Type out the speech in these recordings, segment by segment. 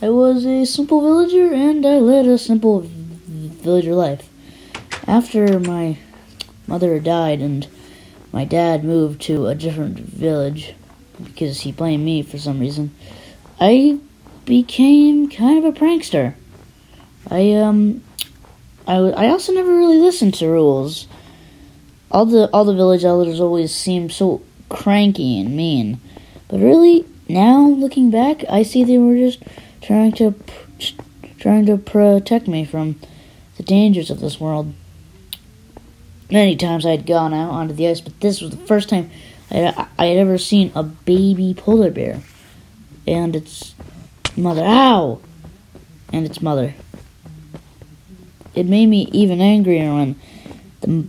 I was a simple villager, and I led a simple villager life. After my mother died and my dad moved to a different village because he blamed me for some reason, I became kind of a prankster. I also never really listened to rules. All the village elders always seemed so cranky and mean, but really, now looking back, I see they were just trying to protect me from the dangers of this world. Many times I had gone out onto the ice, but this was the first time I had ever seen a baby polar bear and its mother. Ow! And its mother. It made me even angrier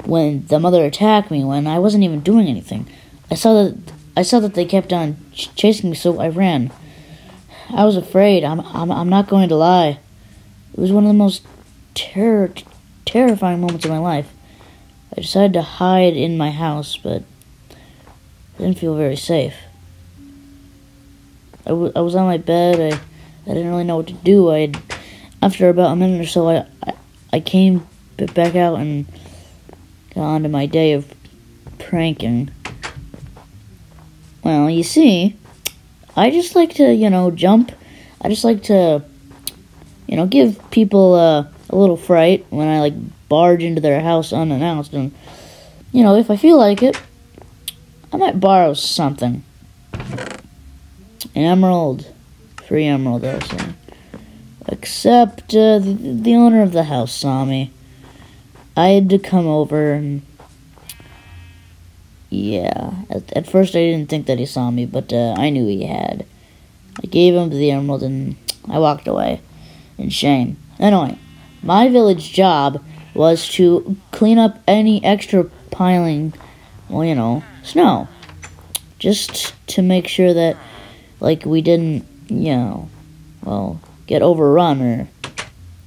when the mother attacked me when I wasn't even doing anything. I saw that they kept on chasing me, so I ran. I was afraid. I'm not going to lie. It was one of the most terrifying moments of my life. I decided to hide in my house, but I didn't feel very safe. I was on my bed. I didn't really know what to do. After about a minute or so, I came back out and got on to my day of pranking. Well, you see, I just like to, jump. I just like to, give people a little fright when I, barge into their house unannounced. And, if I feel like it, I might borrow something. An emerald. Free emerald, also. Except, the owner of the house saw me. I had to come over and... Yeah, at first I didn't think that he saw me, but I knew he had. I gave him the emerald and I walked away in shame. Anyway, my village job was to clean up any extra piling, snow. Just to make sure that, we didn't, get overrun or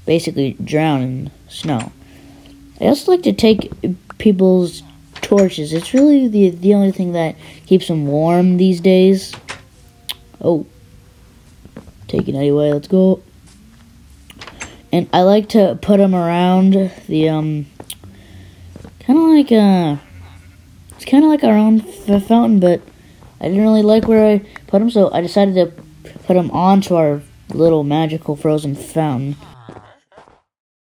basically drown in snow. I also like to take people's torches. It's really the only thing that keeps them warm these days. Oh. Take it anyway, let's go. And I like to put them around the, it's kind of like our own fountain, but I didn't really like where I put them, so I decided to put them onto our little magical frozen fountain.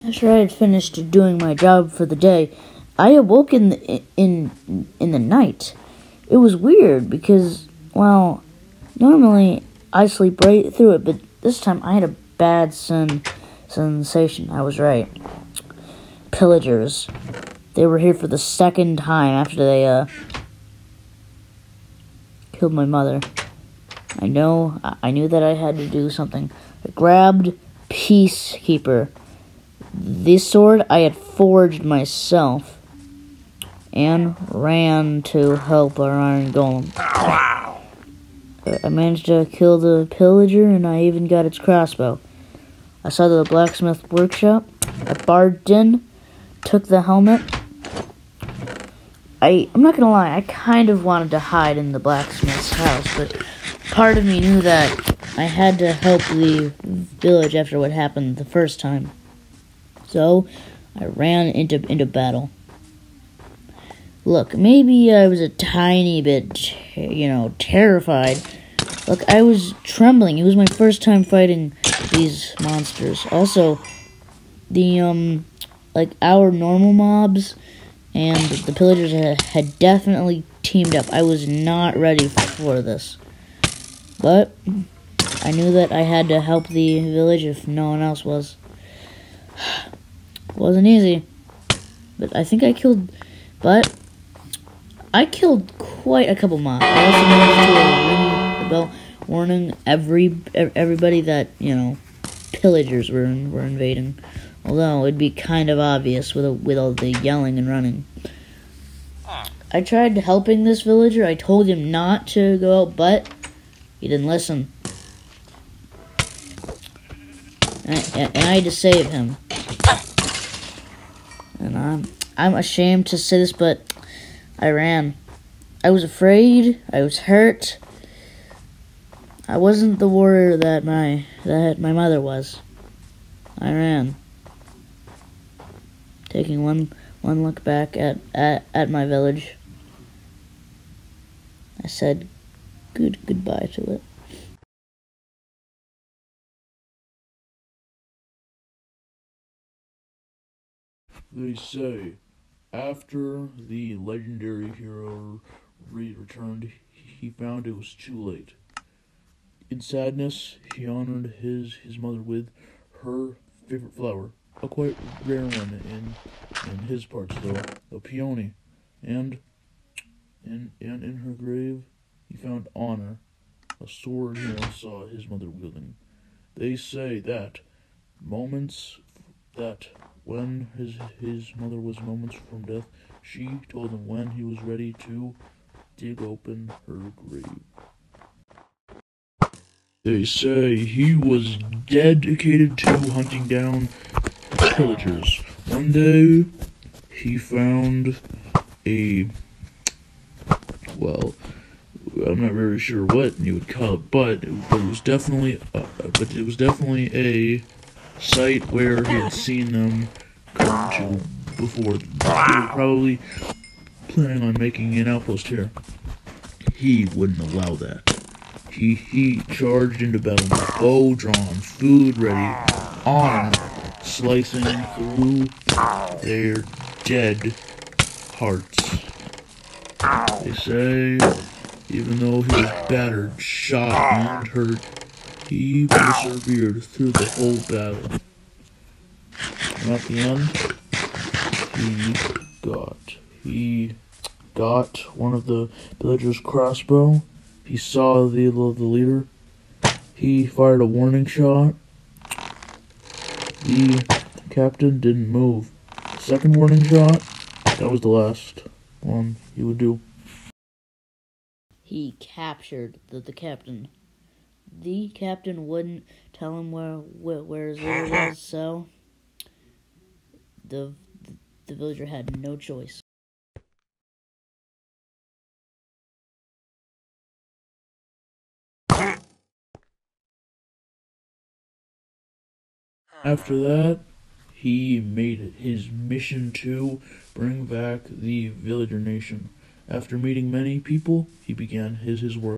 After I had finished doing my job for the day, I awoke in the night. It was weird because, normally I sleep right through it, but this time I had a bad sensation. I was right. Pillagers. They were here for the second time after they killed my mother. I knew that I had to do something. I grabbed Peacekeeper. This sword I had forged myself and ran to help our iron golem. I managed to kill the pillager, and I even got its crossbow. I saw the blacksmith workshop. I barged in, took the helmet. I'm not gonna lie, I kind of wanted to hide in the blacksmith's house, but part of me knew that I had to help the village after what happened the first time. So, I ran into battle. Look, maybe I was a tiny bit, terrified. Look, I was trembling. It was my first time fighting these monsters. Also, the, our normal mobs and the pillagers had definitely teamed up. I was not ready for this. But I knew that I had to help the village if no one else was. It wasn't easy. But I think I killed quite a couple mobs. I also managed to ring the bell warning everybody that, pillagers were invading. Although it'd be kind of obvious with all the yelling and running. I tried helping this villager. I told him not to go out, but he didn't listen. And I had to save him. And I'm ashamed to say this, but I ran. I was afraid. I was hurt. I wasn't the warrior that my mother was. I ran, taking one look back at my village. I said goodbye to it. They say, after the legendary hero returned, he found it was too late. In sadness, he honored his mother with her favorite flower, a quite rare one in his parts though, a peony, and in her grave he found honor, a sword he once saw his mother wielding. They say that moments that when his mother was moments from death, she told him when he was ready to dig open her grave. They say he was dedicated to hunting down pillagers. One day, he found a, well, I'm not very sure what you would call it, but it was definitely a site where he had seen them come to before. They were probably planning on making an outpost here. He wouldn't allow that. He charged into battle with bow drawn, food ready, honor slicing through their dead hearts. They say, even though he was battered, shot, and hurt, he persevered through the whole battle. And at the end, he got one of the villagers' crossbow. He saw the leader. He fired a warning shot. The captain didn't move. Second warning shot, that was the last one he would do. He captured the captain. The captain wouldn't tell him where his leader was, so the villager had no choice. After that, he made it his mission to bring back the villager nation. After meeting many people, he began his work.